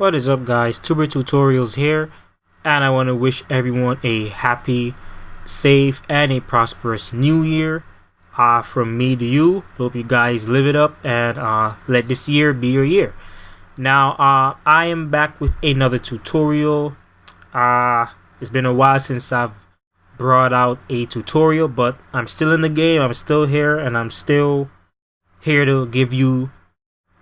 What is up, guys? Tuber Tutorials here, and I want to wish everyone a happy, safe, and a prosperous new year. From me to you, hope you guys live it up and let this year be your year. Now, I am back with another tutorial. It's been a while since I've brought out a tutorial, but I'm still in the game. I'm still here, and I'm still here to give you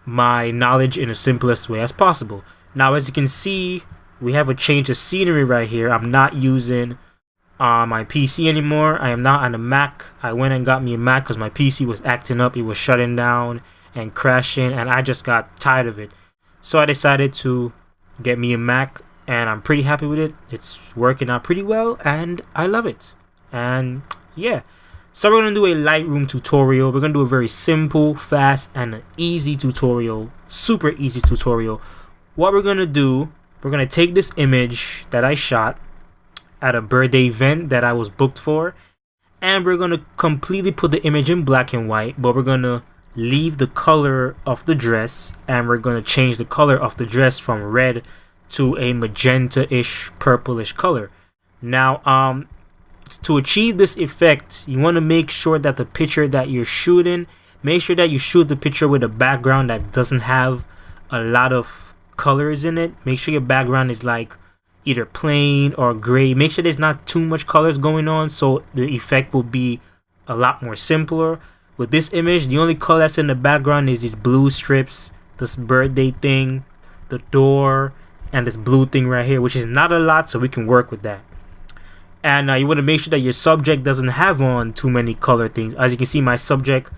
my knowledge in the simplest way as possible. Now, as you can see, we have a change of scenery right here. I'm not using my PC anymore. I am not on a Mac. I went and got me a Mac because my PC was acting up. It was shutting down and crashing, and I just got tired of it. So I decided to get me a Mac, and I'm pretty happy with it. It's working out pretty well, and I love it. And yeah. So we're going to do a Lightroom tutorial. We're going to do a very simple, fast, and an easy tutorial. Super easy tutorial. What we're going to do, we're going to take this image that I shot at a birthday event that I was booked for, and we're going to completely put the image in black and white, but we're going to leave the color of the dress, and we're going to change the color of the dress from red to a magenta-ish, purplish color. Now, to achieve this effect, you want to make sure that the picture that you're shooting, make sure that you shoot the picture with a background that doesn't have a lot of colors in it. Make sure your background is like either plain or gray. Make sure there's not too much colors going on, so the effect will be a lot more simpler. With this image, the only color that's in the background is these blue strips, this birthday thing, the door, and this blue thing right here, which is not a lot, so we can work with that. And you want to make sure that your subject doesn't have on too many color things. As you can see, my subject,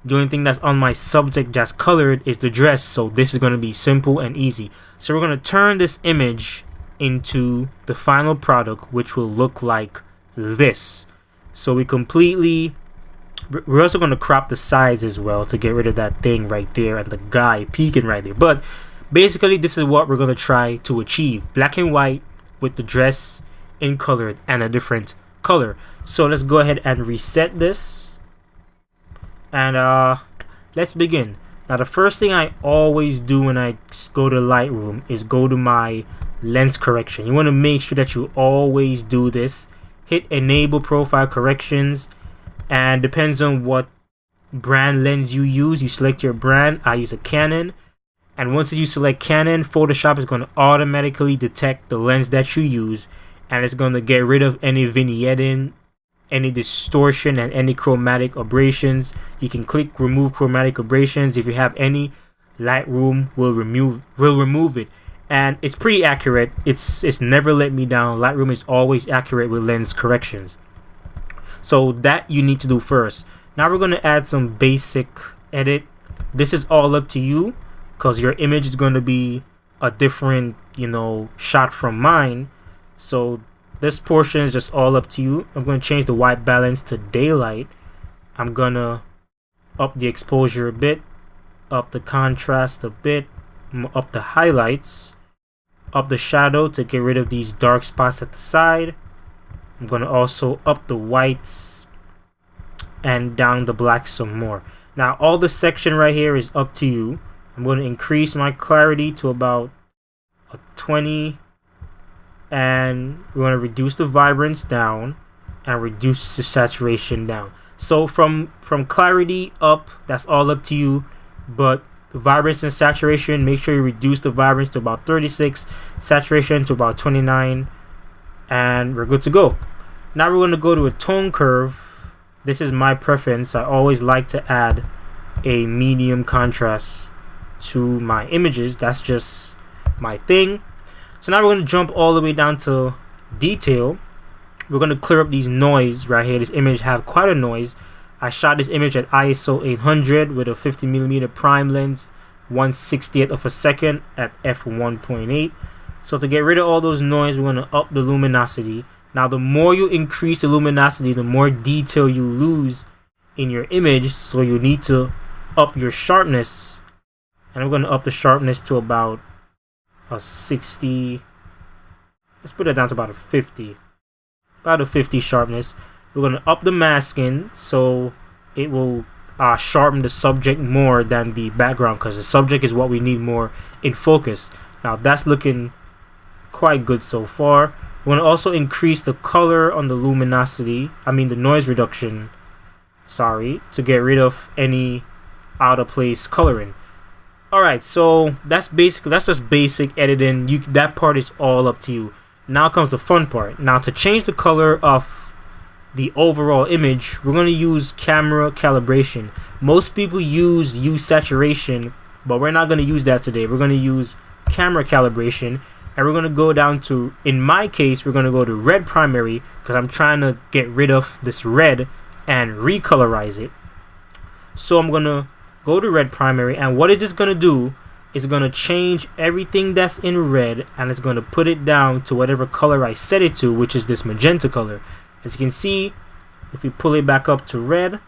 the only thing that's on my subject that's colored is the dress. So this is going to be simple and easy. So we're going to turn this image into the final product, which will look like this. So we're also going to crop the sides as well to get rid of that thing right there and the guy peeking right there. But basically, this is what we're going to try to achieve. Black and white with the dress in colored and a different color. So let's go ahead and reset this, and let's begin. Now, the first thing I always do when I go to Lightroom is go to my lens correction. You want to make sure that you always do this. Hit enable profile corrections, and depends on what brand lens you use, you select your brand. I use a Canon, and once you select Canon, Photoshop is going to automatically detect the lens that you use, and it's going to get rid of any vignetting, any distortion, and any chromatic aberrations. You can click remove chromatic aberrations. If you have any, Lightroom will remove it, and it's pretty accurate. It's never let me down. Lightroom is always accurate with lens corrections. So that you need to do first. Now we're going to add some basic edit. This is all up to you because your image is going to be a different, shot from mine. So this portion is just all up to you. I'm going to change the white balance to daylight. I'm going to up the exposure a bit, up the contrast a bit, up the highlights, up the shadow to get rid of these dark spots at the side. I'm going to also up the whites and down the black some more. Now, all the section right here is up to you. I'm going to increase my clarity to about a 20, and we're going to reduce the vibrance down and reduce the saturation down. So from clarity up, that's all up to you, but vibrance and saturation, make sure you reduce the vibrance to about 36, saturation to about 29, and we're good to go. Now we're going to go to a tone curve. This is my preference. I always like to add a medium contrast to my images. That's just my thing. So now we're going to jump all the way down to detail. We're going to clear up these noise right here. This image have quite a noise. I shot this image at ISO 800 with a 50mm prime lens, 1/60th of a second at f1.8. So to get rid of all those noise, we're going to up the luminosity. Now, the more you increase the luminosity, the more detail you lose in your image. So you need to up your sharpness, and I'm going to up the sharpness to about a 60. Let's put it down to about a 50. About a 50 sharpness. We're going to up the masking so it will sharpen the subject more than the background, because the subject is what we need more in focus. Now that's looking quite good so far. We're going to also increase the color on the luminosity, the noise reduction, to get rid of any out of place coloring. Alright, so that's just basic editing. That part is all up to you. Now comes the fun part. Now to change the color of the overall image, we're going to use camera calibration. Most people use saturation, but we're not going to use that today. We're going to use camera calibration, and we're going to go down to, in my case, we're going to go to red primary, because I'm trying to get rid of this red and recolorize it. So I'm going to go to red primary, and what is this going to do is going to change everything that's in red, and it's going to put it down to whatever color I set it to, which is this magenta color. As you can see, if we pull it back up to red,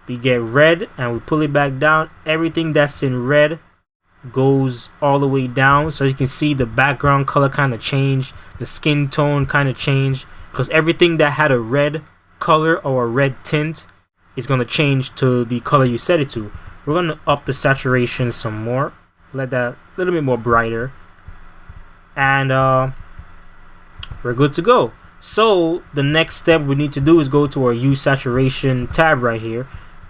we get red, and we pull it back down, everything that's in red goes all the way down. So you can see the background color kind of changed, the skin tone kind of changed, because everything that had a red color or a red tint is going to change to the color you set it to. We're going to up the saturation some more, let that a little bit more brighter, and we're good to go. So the next step we need to do is go to our use saturation tab right here,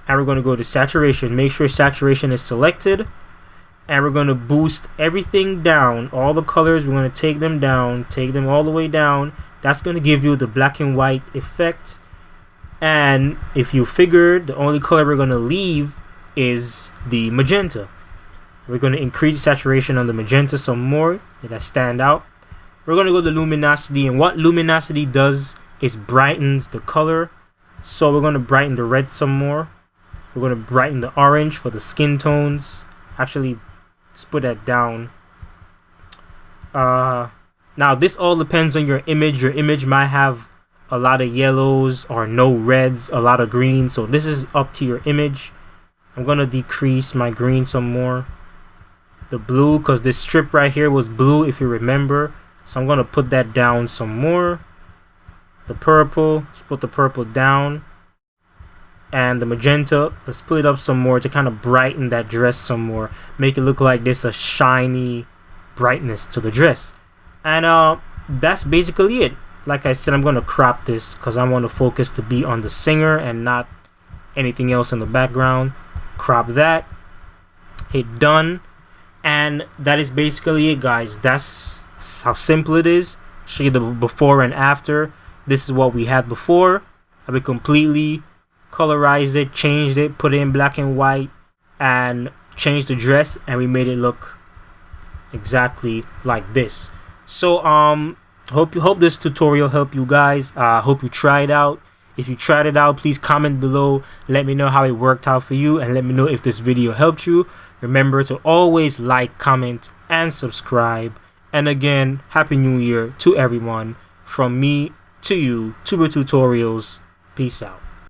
and we're going to go to saturation. Make sure saturation is selected, and we're going to boost everything down, all the colors. We're going to take them down, take them all the way down. That's going to give you the black and white effect. And if you figured, the only color we're going to leave is the magenta. We're going to increase saturation on the magenta some more. Let that stand out. We're going to go to luminosity, and what luminosity does is brightens the color. So we're going to brighten the red some more. We're going to brighten the orange for the skin tones. Actually, let's put that down. Now this all depends on your image. Your image might have a lot of yellows or no reds, a lot of greens, so this is up to your image. I'm gonna decrease my green some more. The blue, because this strip right here was blue if you remember, so I'm gonna put that down some more. The purple, let's put the purple down, and the magenta, let's split it up some more to kind of brighten that dress some more, make it look like there's a shiny brightness to the dress. And that's basically it. Like I said, I'm going to crop this because I want the focus to be on the singer and not anything else in the background. Crop that, hit done, and that is basically it, guys. That's how simple it is. Show you the before and after. This is what we had before. We completely colorized it, changed it, put it in black and white, and changed the dress, and we made it look exactly like this. So hope this tutorial helped you guys. Hope you try it out. If you tried it out, please comment below, let me know how it worked out for you, and let me know if this video helped you. Remember to always like, comment, and subscribe. And again, Happy New Year to everyone. From me to you, Tuber Tutorials. Peace out.